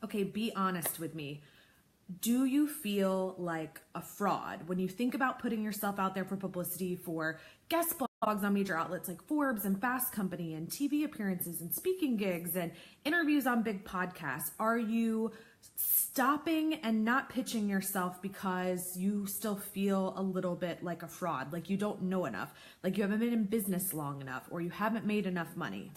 Okay, be honest with me. Do you feel like a fraud when you think about putting yourself out there for publicity, for guest blogs on major outlets like Forbes and Fast Company and TV appearances and speaking gigs and interviews on big podcasts? Are you stopping and not pitching yourself because you still feel a little bit like a fraud, like you don't know enough, like you haven't been in business long enough, or you haven't made enough money?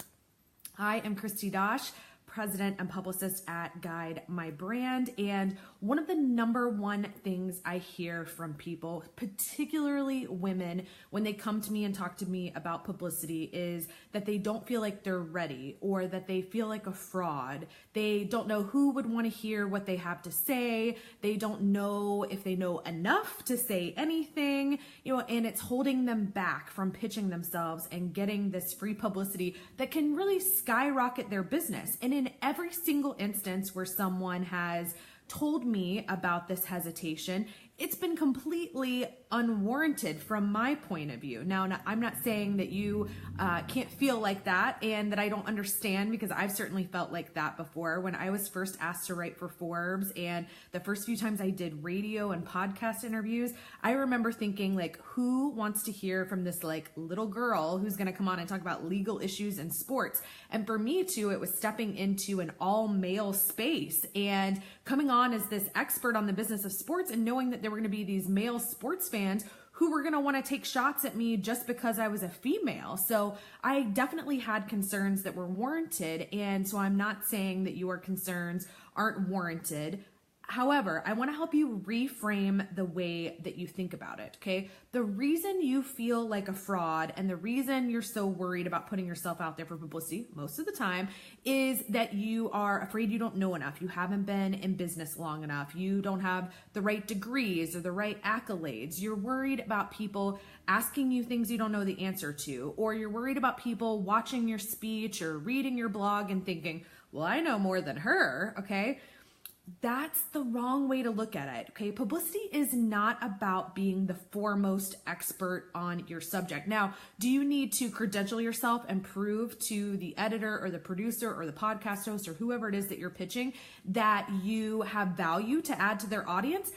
I am Christy Dosh, president and publicist at Guide My Brand. And one of the number one things I hear from people, particularly women, when they come to me and talk to me about publicity is that they don't feel like they're ready, or that they feel like a fraud. They don't know who would want to hear what they have to say. They don't know if they know enough to say anything, and it's holding them back from pitching themselves and getting this free publicity that can really skyrocket their business. And in every single instance where someone has told me about this hesitation, it's been completely unwarranted from my point of view. Now, I'm not saying that you can't feel like that and that I don't understand, because I've certainly felt like that before. When I was first asked to write for Forbes and the first few times I did radio and podcast interviews, I remember thinking, like, who wants to hear from this like little girl who's going to come on and talk about legal issues in sports? And for me too, it was stepping into an all male space and coming on as this expert on the business of sports, and knowing that there were going to be these male sports fans who were going to want to take shots at me just because I was a female. So I definitely had concerns that were warranted. And so I'm not saying that your concerns aren't warranted. However, I want to help you reframe the way that you think about it, okay? The reason you feel like a fraud and the reason you're so worried about putting yourself out there for publicity most of the time is that you are afraid you don't know enough. You haven't been in business long enough. You don't have the right degrees or the right accolades. You're worried about people asking you things you don't know the answer to, or you're worried about people watching your speech or reading your blog and thinking, well, I know more than her, okay? That's the wrong way to look at it, okay? Publicity is not about being the foremost expert on your subject. Now, do you need to credential yourself and prove to the editor or the producer or the podcast host or whoever it is that you're pitching that you have value to add to their audience?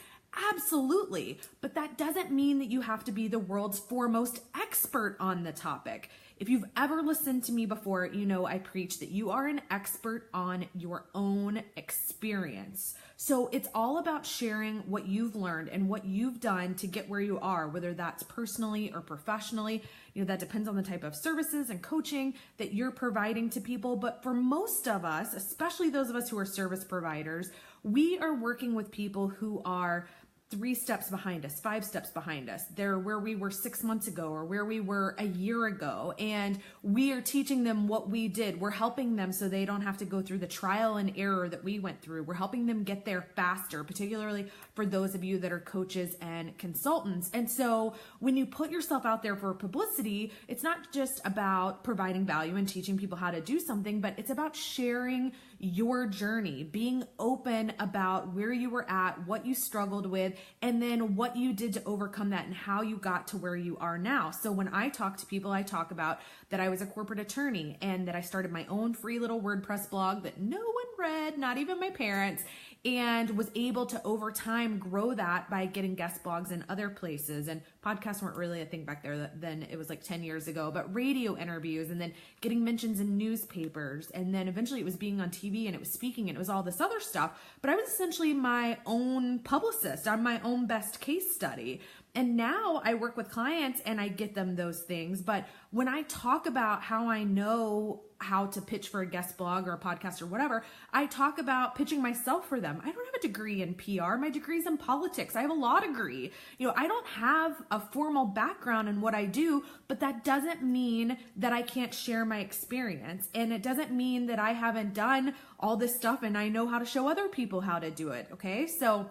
Absolutely. But that doesn't mean that you have to be the world's foremost expert on the topic. If you've ever listened to me before, you know I preach that you are an expert on your own experience. So it's all about sharing what you've learned and what you've done to get where you are, whether that's personally or professionally. That depends on the type of services and coaching that you're providing to people. But for most of us, especially those of us who are service providers, we are working with people who are 3 steps behind us, 5 steps behind us. They're where we were 6 months ago or where we were a year ago. And we are teaching them what we did. We're helping them so they don't have to go through the trial and error that we went through. We're helping them get there faster, particularly for those of you that are coaches and consultants. And so when you put yourself out there for publicity, it's not just about providing value and teaching people how to do something, but it's about sharing your journey, being open about where you were at, what you struggled with, and then what you did to overcome that and how you got to where you are now. So when I talk to people, I talk about that I was a corporate attorney and that I started my own free little WordPress blog that no one read, not even my parents, and was able to over time grow that by getting guest blogs in other places. And podcasts weren't really a thing back there then. It was like 10 years ago, but radio interviews and then getting mentions in newspapers. And then eventually it was being on TV and it was speaking and it was all this other stuff. But I was essentially my own publicist. I'm my own best case study. And now I work with clients and I get them those things. But when I talk about how I know how to pitch for a guest blog or a podcast or whatever, I talk about pitching myself for them. I don't have a degree in PR. My degree's in politics. I have a law degree. I don't have a formal background in what I do, but that doesn't mean that I can't share my experience. And it doesn't mean that I haven't done all this stuff and I know how to show other people how to do it. Okay. So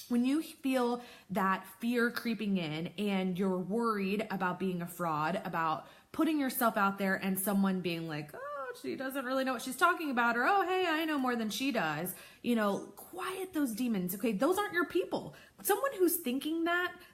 when you feel that fear creeping in and you're worried about being a fraud, about putting yourself out there and someone being like, oh, she doesn't really know what she's talking about, or, oh, hey, I know more than she does, quiet those demons. Okay. Those aren't your people. Someone who's thinking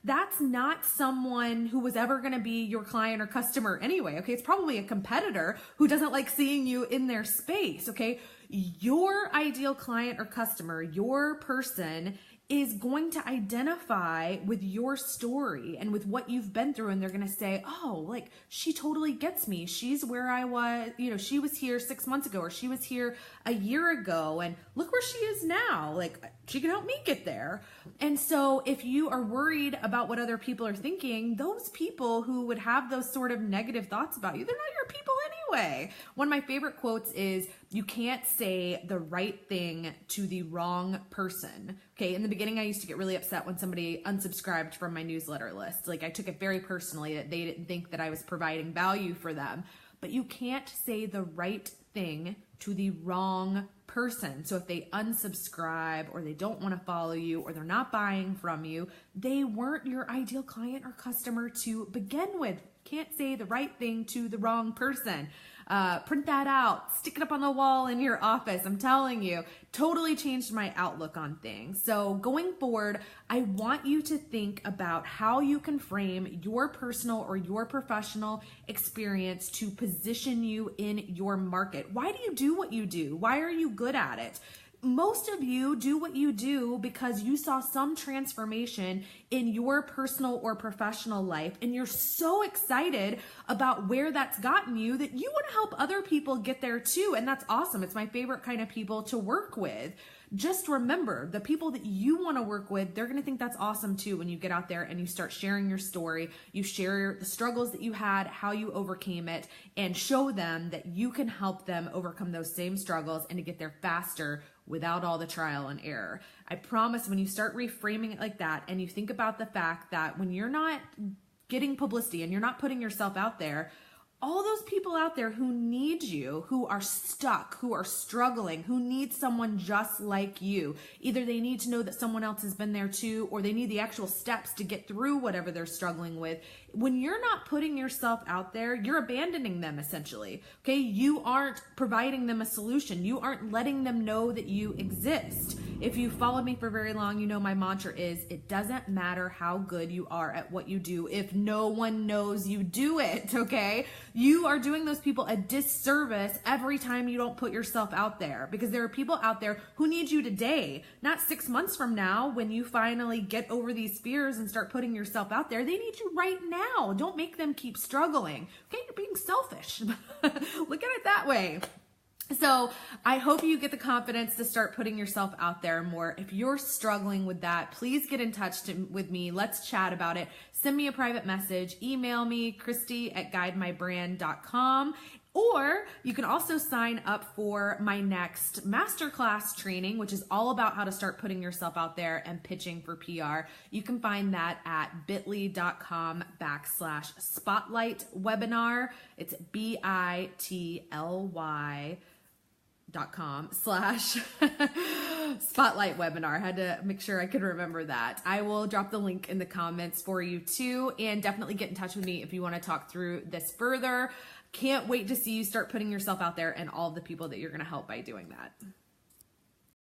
that's not someone who was ever going to be your client or customer anyway. Okay. It's probably a competitor who doesn't like seeing you in their space. Okay. Your ideal client or customer, your person, is going to identify with your story and with what you've been through. And they're going to say, oh, like, she totally gets me. She's where I was, she was here 6 months ago, or she was here a year ago, and look where she is now. Like, she can help me get there. And so if you are worried about what other people are thinking, those people who would have those sort of negative thoughts about you, they're not your people anyway. One of my favorite quotes is, you can't say the right thing to the wrong person. Okay, in the beginning, I used to get really upset when somebody unsubscribed from my newsletter list. Like, I took it very personally that they didn't think that I was providing value for them. But you can't say the right thing to the wrong person. So if they unsubscribe, or they don't want to follow you, or they're not buying from you, they weren't your ideal client or customer to begin with. Can't say the right thing to the wrong person. Print that out, stick it up on the wall in your office. I'm telling you, totally changed my outlook on things. So going forward, I want you to think about how you can frame your personal or your professional experience to position you in your market. Why do you do what you do? Why are you good at it? Most of you do what you do because you saw some transformation in your personal or professional life, and you're so excited about where that's gotten you that you want to help other people get there too. And that's awesome. It's my favorite kind of people to work with. Just remember, the people that you want to work with, they're going to think that's awesome too when you get out there and you start sharing your story. You share the struggles that you had, how you overcame it, and show them that you can help them overcome those same struggles and to get there faster without all the trial and error. I promise, when you start reframing it like that, and you think about the fact that when you're not getting publicity and you're not putting yourself out there, all those people out there who need you, who are stuck, who are struggling, who need someone just like you. Either they need to know that someone else has been there too, or they need the actual steps to get through whatever they're struggling with. When you're not putting yourself out there, you're abandoning them essentially. Okay, you aren't providing them a solution. You aren't letting them know that you exist. If you followed me for very long, you know my mantra is, it doesn't matter how good you are at what you do if no one knows you do it, okay? You are doing those people a disservice every time you don't put yourself out there, because there are people out there who need you today, not 6 months from now when you finally get over these fears and start putting yourself out there. They need you right now. Don't make them keep struggling. Okay, you're being selfish. Look at it that way. So I hope you get the confidence to start putting yourself out there more. If you're struggling with that, please get in touch with me. Let's chat about it. Send me a private message. Email me, Christy@guidemybrand.com. Or you can also sign up for my next masterclass training, which is all about how to start putting yourself out there and pitching for PR. You can find that at bit.ly/spotlight webinar. It's bit.ly.com/spotlight webinar. I had to make sure I could remember that. I will drop the link in the comments for you too, and definitely get in touch with me if you want to talk through this further. Can't wait to see you start putting yourself out there and all the people that you're going to help by doing that.